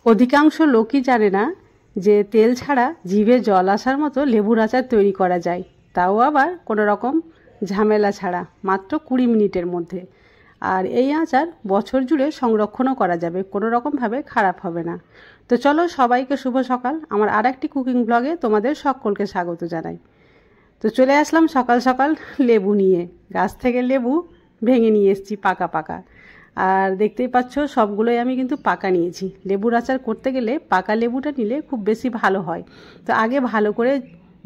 অধিকাংশ লোকই জানে না যে তেল ছাড়া জিভে জল আসার মতো লেবুর আচার তৈরি করা যায়, তাও আবার কোনো রকম ঝামেলা ছাড়া, মাত্র 20 মিনিটের মধ্যে। আর এই আচার বছর জুড়ে সংরক্ষণও করা যাবে, কোনো রকমভাবে খারাপ হবে না। তো চলো, সবাইকে শুভ সকাল। আমার আর একটি কুকিং ব্লগে তোমাদের সকলকে স্বাগত জানাই। তো চলে আসলাম সকাল সকাল লেবু নিয়ে। গাছ থেকে লেবু ভেঙে নিয়ে এসেছি পাকা পাকা। আর দেখতেই পাচ্ছ সবগুলোই আমি কিন্তু পাকা নিয়েছি। লেবুর আচার করতে গেলে পাকা লেবুটা নিলে খুব বেশি ভালো হয়। তো আগে ভালো করে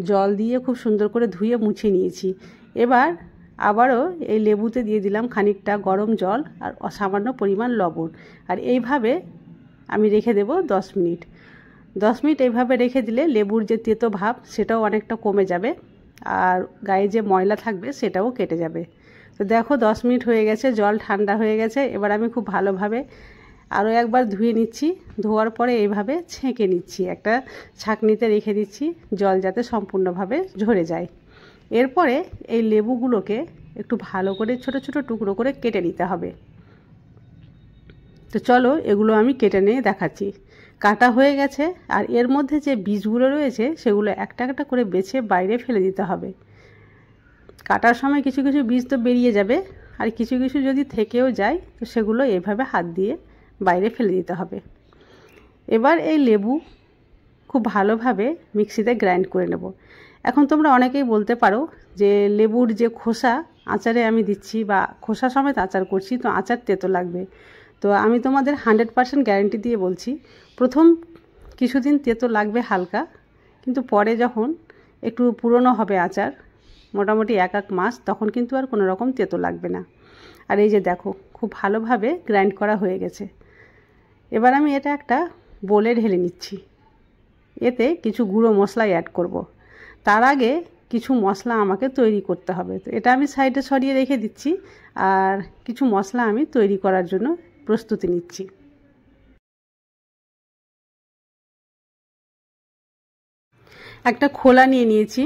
জল দিয়ে খুব সুন্দর করে ধুয়ে মুছে নিয়েছি। এবার আবারও এই লেবুতে দিয়ে দিলাম খানিকটা গরম জল আর সামান্য পরিমাণ লবণ। আর এইভাবে আমি রেখে দেব 10 মিনিট। 10 মিনিট এইভাবে রেখে দিলে লেবুর যে তেতো ভাব সেটাও অনেকটা কমে যাবে, আর গায়ে যে ময়লা থাকবে সেটাও কেটে যাবে। তো দেখো 10 মিনিট হয়ে গেছে, জল ঠান্ডা হয়ে গেছে। এবার আমি খুব ভালোভাবে আরও একবার ধুয়ে নিচ্ছি। ধোয়ার পরে এইভাবে ছেঁকে নিচ্ছি, একটা ছাঁকনিতে রেখে দিচ্ছি, জল যাতে সম্পূর্ণভাবে ঝরে যায়। এরপরে এই লেবুগুলোকে একটু ভালো করে ছোট ছোট টুকরো করে কেটে নিতে হবে। তো চলো এগুলো আমি কেটে নিয়ে দেখাচ্ছি। কাটা হয়ে গেছে, আর এর মধ্যে যে বীজগুলো রয়েছে সেগুলো একটা একটা করে বেছে বাইরে ফেলে দিতে হবে। কাটার সময় কিছু কিছু বীজ তো বেরিয়ে যাবে, আর কিছু কিছু যদি থেকেও যায় তো সেগুলো এভাবে হাত দিয়ে বাইরে ফেলে দিতে হবে। এবার এই লেবু খুব ভালোভাবে মিক্সিতে গ্রাইন্ড করে নেব। এখন তোমরা অনেকেই বলতে পারো যে লেবুর যে খোসা আচারে আমি দিচ্ছি বা খোসা সমেত আচার করছি, তো আচার তেতো লাগবে। তো আমি তোমাদের 100% গ্যারান্টি দিয়ে বলছি, প্রথম কিছুদিন তেতো লাগবে হালকা, কিন্তু পরে যখন একটু পুরনো হবে আচার, মোটামুটি 1 মাস, তখন কিন্তু আর কোনো রকম তেতো লাগবে না। আর এই যে দেখো খুব ভালোভাবে গ্রাইন্ড করা হয়ে গেছে। এবার আমি এটা একটা বোলে ঢেলে নিচ্ছি। এতে কিছু গুঁড়ো মশলা অ্যাড করব। তার আগে কিছু মশলা আমাকে তৈরি করতে হবে। তো এটা আমি সাইডে সরিয়ে রেখে দিচ্ছি, আর কিছু মশলা আমি তৈরি করার জন্য প্রস্তুতি নিচ্ছি। একটা খোলা নিয়ে নিয়েছি,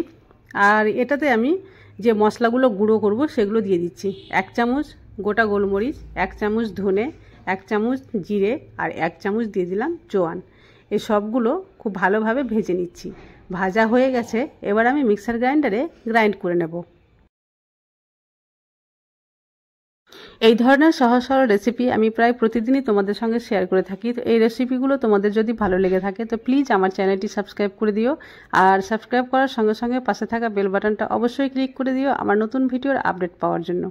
আর এটাতে আমি যে মশলাগুলো গুঁড়ো করব সেগুলো দিয়ে দিচ্ছি। 1 চামচ গোটা গোলমরিচ, 1 চামচ ধনে, 1 চামচ জিরে, আর 1 চামচ দিয়ে দিলাম জোয়ান। এই সবগুলো খুব ভালোভাবে ভেজে নিচ্ছি। ভাজা হয়ে গেছে, এবার আমি মিক্সার গ্রাইন্ডারে গ্রাইন্ড করে নেব। এই ধরনের সহজ সরল রেসিপি আমি প্রায় প্রতিদিনই তোমাদের সঙ্গে শেয়ার করে থাকি। তো এই রেসিপিগুলো তোমাদের যদি ভালো লেগে থাকে তো প্লিজ আমার চ্যানেলটি সাবস্ক্রাইব করে দিও, আর সাবস্ক্রাইব করার সঙ্গে সঙ্গে পাশে থাকা বেল বাটনটা অবশ্যই ক্লিক করে দিও আমার নতুন ভিডিওর আপডেট পাওয়ার জন্য।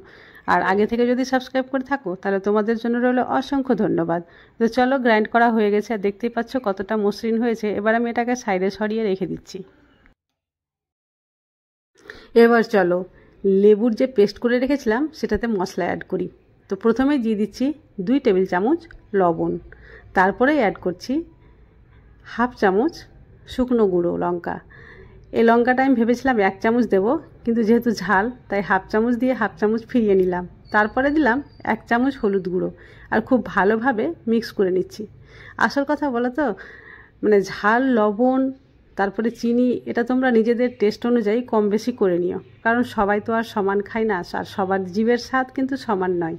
আর আগে থেকে যদি সাবস্ক্রাইব করে থাকো তাহলে তোমাদের জন্য রইল অসংখ্য ধন্যবাদ। তো চলো, গ্রাইন্ড করা হয়ে গেছে, আর দেখতেই পাচ্ছ কতটা মসৃণ হয়েছে। এবার আমি এটাকে সাইডে সরিয়ে রেখে দিচ্ছি। এবার চলো লেবুর যে পেস্ট করে রেখেছিলাম সেটাতে মশলা অ্যাড করি। তো প্রথমে দিয়ে দিচ্ছি 2 টেবিল চামচ লবণ, তারপরে অ্যাড করছি 1/2 চামচ শুকনো গুঁড়ো লঙ্কা। এই লঙ্কাটা আমি ভেবেছিলাম 1 চামচ দেব, কিন্তু যেহেতু ঝাল তাই 1/2 চামচ দিয়ে 1/2 চামচ ফিরিয়ে নিলাম। তারপরে দিলাম 1 চামচ হলুদ গুঁড়ো, আর খুব ভালোভাবে মিক্স করে নিচ্ছি। আসল কথা বলো তো, মানে ঝাল, লবণ, তারপরে চিনি, এটা তোমরা নিজেদের টেস্ট অনুযায়ী কম বেশি করে নিও, কারণ সবাই তো আর সমান খায় না, আর সবার জিভের স্বাদ কিন্তু সমান নয়।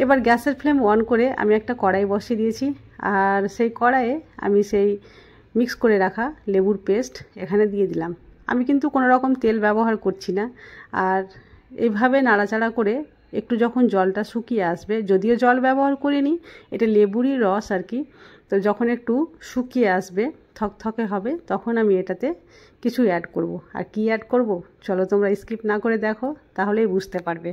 এবার গ্যাসের ফ্লেম অন করে আমি একটা কড়াই বসিয়ে দিয়েছি, আর সেই কড়াইয়ে আমি সেই মিক্স করে রাখা লেবুর পেস্ট এখানে দিয়ে দিলাম। আমি কিন্তু কোনো রকম তেল ব্যবহার করছি না। আর এইভাবে নাড়াচাড়া করে একটু যখন জলটা শুকিয়ে আসবে, যদিও জল ব্যবহার করিনি, এটা লেবুরই রস আর কি, তো যখন একটু শুকিয়ে আসবে, থকথকে হবে, তখন আমি এটাতে কিছু অ্যাড করব। আর কি অ্যাড করব চলো তোমরা স্কিপ না করে দেখো, তাহলেই বুঝতে পারবে।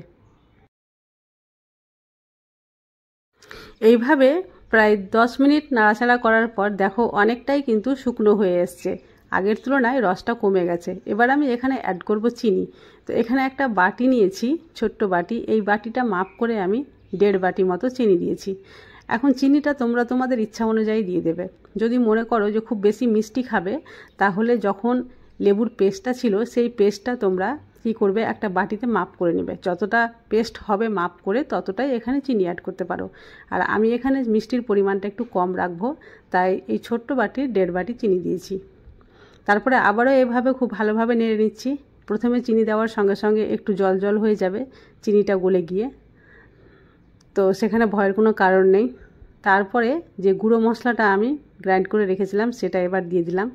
এইভাবে প্রায় 10 মিনিট নাড়াচাড়া করার পর দেখো অনেকটাই কিন্তু শুকনো হয়ে এসছে, আগের তুলনায় রসটা কমে গেছে। এবার আমি এখানে অ্যাড করব চিনি। তো এখানে একটা বাটি নিয়েছি, ছোট্ট বাটি, এই বাটিটা মাপ করে আমি 1.5 বাটি মতো চিনি দিয়েছি। এখন চিনিটা তোমরা তোমাদের ইচ্ছা অনুযায়ী দিয়ে দেবে। যদি মনে করো যে খুব বেশি মিষ্টি খাবে, তাহলে যখন লেবুর পেস্টটা ছিল সেই পেস্টটা তোমরা কি করবে, একটা বাটিতে মাপ করে নেবে, যতটা পেস্ট হবে মাপ করে ততটাই এখানে চিনি অ্যাড করতে পারো। আর আমি এখানে মিষ্টির পরিমাণটা একটু কম রাখবো, তাই এই ছোট্ট বাটির 1.5 বাটি চিনি দিয়েছি। তারপরে আবারও এভাবে খুব ভালোভাবে নেড়ে নিচ্ছি। প্রথমে চিনি দেওয়ার সঙ্গে সঙ্গে একটু জল জল হয়ে যাবে চিনিটা গলে গিয়ে, তো সেখানে ভয়ের কোনো কারণ নেই। তারপরে যে গুঁড়ো মশলাটা আমি গ্রাইন্ড করে রেখেছিলাম সেটা এবার দিয়ে দিলাম।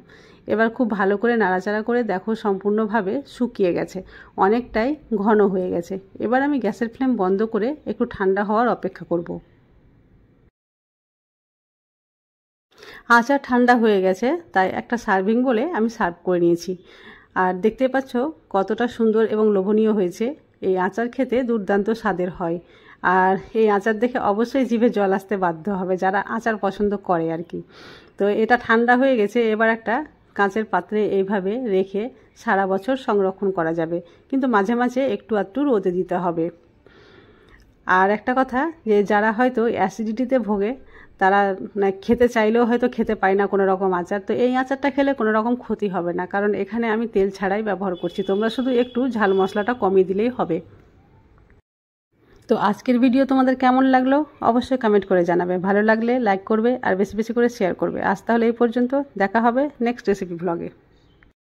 এবার খুব ভালো করে নাড়াচাড়া করে দেখো সম্পূর্ণভাবে শুকিয়ে গেছে, অনেকটাই ঘন হয়ে গেছে। এবার আমি গ্যাসের ফ্লেম বন্ধ করে একটু ঠান্ডা হওয়ার অপেক্ষা করব। আচার ঠান্ডা হয়ে গেছে, তাই একটা সার্ভিং বলে আমি সার্ভ করে নিয়েছি। আর দেখতে পাচ্ছ কতটা সুন্দর এবং লোভনীয় হয়েছে। এই আচার খেতে দুর্দান্ত স্বাদের হয়। আর এই আচার দেখে অবশ্যই জিভে জল আসতে বাধ্য হবে যারা আচার পছন্দ করে আর কি। তো এটা ঠান্ডা হয়ে গেছে, এবার একটা কাঁচের পাত্রে এইভাবে রেখে সারা বছর সংরক্ষণ করা যাবে, কিন্তু মাঝে মাঝে একটু আধটু রোদে দিতে হবে। আর একটা কথা, যে যারা হয়তো অ্যাসিডিটিতে ভোগে তারা খেতে চাইলেও হয়তো খেতে পায় না কোনো রকম আচার, তো এই আচারটা খেলে কোনো রকম ক্ষতি হবে না, কারণ এখানে আমি তেল ছাড়াই ব্যবহার করছি। তোমরা শুধু একটু ঝাল মশলাটা কমিয়ে দিলেই হবে। তো আজকের ভিডিও তোমাদের কেমন লাগলো অবশ্যই কমেন্ট করে জানাবে। ভালো লাগলে লাইক করবে আর বেশি বেশি করে শেয়ার করবে। আজ তাহলে এই পর্যন্ত, দেখা হবে নেক্সট রেসিপি ব্লগে।